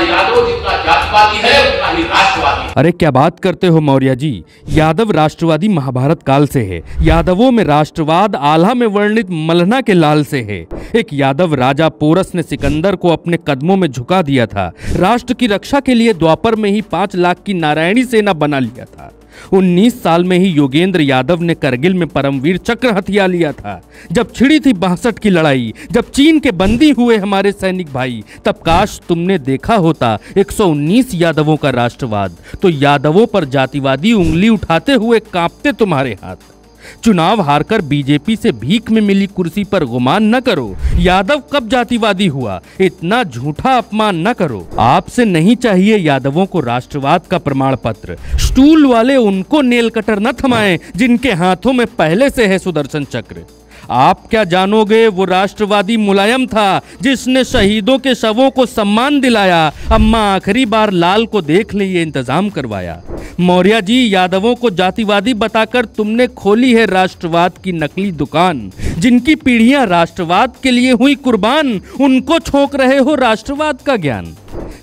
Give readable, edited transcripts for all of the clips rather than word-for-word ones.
यादव जितना जातिवादी है उतना ही राष्ट्रवादी। अरे क्या बात करते हो मौर्य जी, यादव राष्ट्रवादी महाभारत काल से है। यादवों में राष्ट्रवाद आल्हा में वर्णित मल्हना के लाल से है। एक यादव राजा पोरस ने सिकंदर को अपने कदमों में झुका दिया था। राष्ट्र की रक्षा के लिए द्वापर में ही 5 लाख की नारायणी सेना बना लिया था। 19 साल में ही योगेंद्र यादव ने करगिल में परमवीर चक्र हथिया लिया था। जब छिड़ी थी 62 की लड़ाई, जब चीन के बंदी हुए हमारे सैनिक भाई, तब काश तुमने देखा होता 119 यादवों का राष्ट्रवाद। तो यादवों पर जातिवादी उंगली उठाते हुए कांपते तुम्हारे हाथ। चुनाव हारकर बीजेपी से भीख में मिली कुर्सी पर गुमान न करो। यादव कब जातिवादी हुआ, इतना झूठा अपमान न करो। आपसे नहीं चाहिए यादवों को राष्ट्रवाद का प्रमाण पत्र। स्टूल वाले उनको नेल कटर न थमाएं जिनके हाथों में पहले से है सुदर्शन चक्र। आप क्या जानोगे, वो राष्ट्रवादी मुलायम था जिसने शहीदों के शवों को सम्मान दिलाया। अम्मा आखिरी बार लाल को देख ले ये इंतजाम करवाया। मौर्य जी, यादवों को जातिवादी बताकर तुमने खोली है राष्ट्रवाद की नकली दुकान। जिनकी पीढ़ियां राष्ट्रवाद के लिए हुई कुर्बान, उनको छोंक रहे हो राष्ट्रवाद का ज्ञान।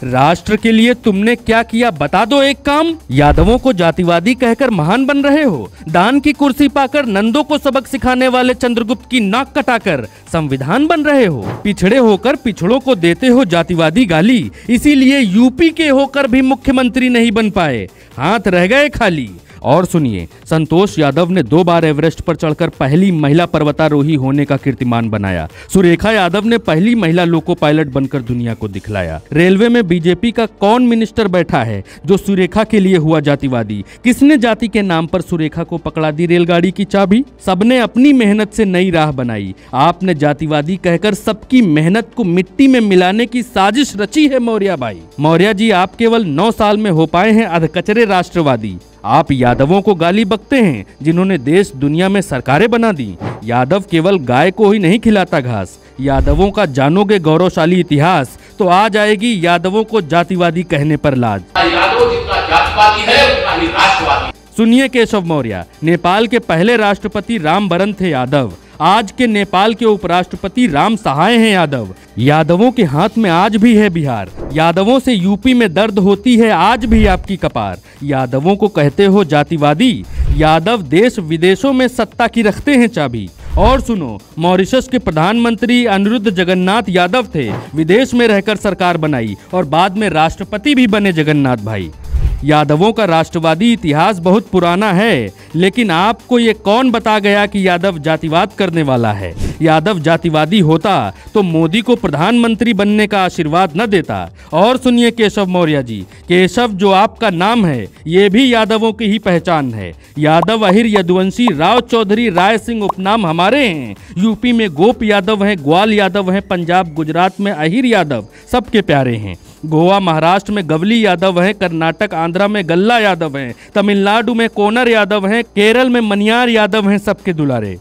राष्ट्र के लिए तुमने क्या किया बता दो एक काम। यादवों को जातिवादी कहकर महान बन रहे हो। दान की कुर्सी पाकर नंदों को सबक सिखाने वाले चंद्रगुप्त की नाक कटाकर संविधान बन रहे हो। पिछड़े होकर पिछड़ों को देते हो जातिवादी गाली, इसीलिए यूपी के होकर भी मुख्यमंत्री नहीं बन पाए, हाथ रह गए खाली। और सुनिए, संतोष यादव ने 2 बार एवरेस्ट पर चढ़कर पहली महिला पर्वतारोही होने का कीर्तिमान बनाया। सुरेखा यादव ने पहली महिला लोको पायलट बनकर दुनिया को दिखलाया। रेलवे में बीजेपी का कौन मिनिस्टर बैठा है जो सुरेखा के लिए हुआ जातिवादी? किसने जाति के नाम पर सुरेखा को पकड़ा दी रेलगाड़ी की चाबी? सबने अपनी मेहनत से नई राह बनाई। आपने जातिवादी कहकर सबकी मेहनत को मिट्टी में मिलाने की साजिश रची है मौर्य भाई। मौर्य जी, आप केवल 9 साल में हो पाए हैं अधकचरे राष्ट्रवादी। आप यादवों को गाली बकते हैं जिन्होंने देश दुनिया में सरकारें बना दी। यादव केवल गाय को ही नहीं खिलाता घास। यादवों का जानोगे गौरवशाली इतिहास, तो आ जाएगी यादवों को जातिवादी कहने पर लाज। यादव जितना जातिवादी है उतना ही राष्ट्रवादी। सुनिए केशव मौर्य, नेपाल के पहले राष्ट्रपति रामबरन थे यादव। आज के नेपाल के उपराष्ट्रपति राम सहाय हैं यादव। यादवों के हाथ में आज भी है बिहार। यादवों से यूपी में दर्द होती है आज भी आपकी कपार। यादवों को कहते हो जातिवादी। यादव देश विदेशों में सत्ता की रखते हैं चाबी। और सुनो, मॉरिशस के प्रधानमंत्री अनिरुद्ध जगन्नाथ यादव थे। विदेश में रहकर सरकार बनाई और बाद में राष्ट्रपति भी बने जगन्नाथ भाई। यादवों का राष्ट्रवादी इतिहास बहुत पुराना है, लेकिन आपको ये कौन बता गया कि यादव जातिवाद करने वाला है? यादव जातिवादी होता तो मोदी को प्रधानमंत्री बनने का आशीर्वाद न देता। और सुनिए केशव मौर्य जी, केशव जो आपका नाम है ये भी यादवों की ही पहचान है। यादव, अहिर, यदुवंशी, राव चौधरी, राय सिंह उपनाम हमारे हैं। यूपी में गोप यादव हैं, ग्वाल यादव हैं, पंजाब गुजरात में अहिर यादव सबके प्यारे हैं। गोवा महाराष्ट्र में गवली यादव हैं, कर्नाटक आंध्रा में गल्ला यादव हैं, तमिलनाडु में कोनर यादव हैं, केरल में मनियार यादव हैं सबके दुलारे।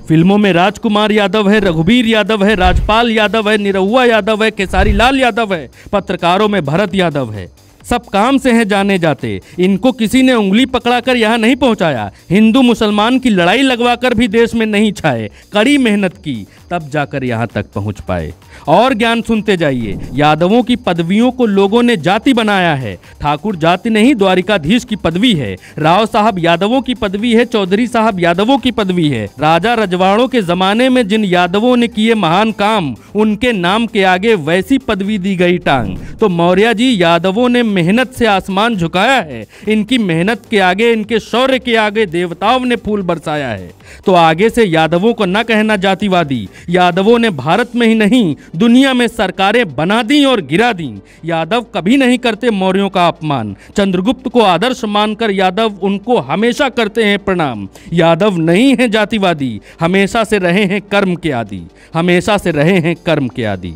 फिल्मों में राजकुमार यादव है, रघुवीर यादव है, राजपाल यादव है, निरहुआ यादव है, केसारी लाल यादव है, पत्रकारों में भरत यादव है। सब काम से हैं जाने जाते। इनको किसी ने उंगली पकड़ाकर यहाँ नहीं पहुँचाया। हिंदू मुसलमान की लड़ाई लगवाकर भी देश में नहीं छाए। कड़ी मेहनत की तब जाकर यहाँ तक पहुँच पाए। और ज्ञान सुनते जाइए। यादवों की पदवियों को लोगों ने जाति बनाया है। ठाकुर जाति नहीं, द्वारिकाधीश की पदवी है। राव साहब यादवों की पदवी है, चौधरी साहब यादवों की पदवी है। राजा रजवाड़ों के जमाने में जिन यादवों ने किए महान काम, उनके नाम के आगे वैसी पदवी दी गई टांग। तो मौर्य जी, यादवों ने मेहनत से आसमान झुकाया है। इनकी मेहनत के आगे, इनके शौर्य के आगे देवताओं ने फूल बरसाया है। तो आगे से यादवों को न कहना जातिवादी। यादवों ने भारत में ही नहीं दुनिया में सरकारें बना दी और गिरा दी। यादव कभी नहीं करते मौर्यों का अपमान। चंद्रगुप्त को आदर्श मानकर यादव उनको हमेशा करते हैं प्रणाम। यादव नहीं है जातिवादी, हमेशा से रहे हैं कर्म के आदी। हमेशा से रहे हैं कर्म के आदी।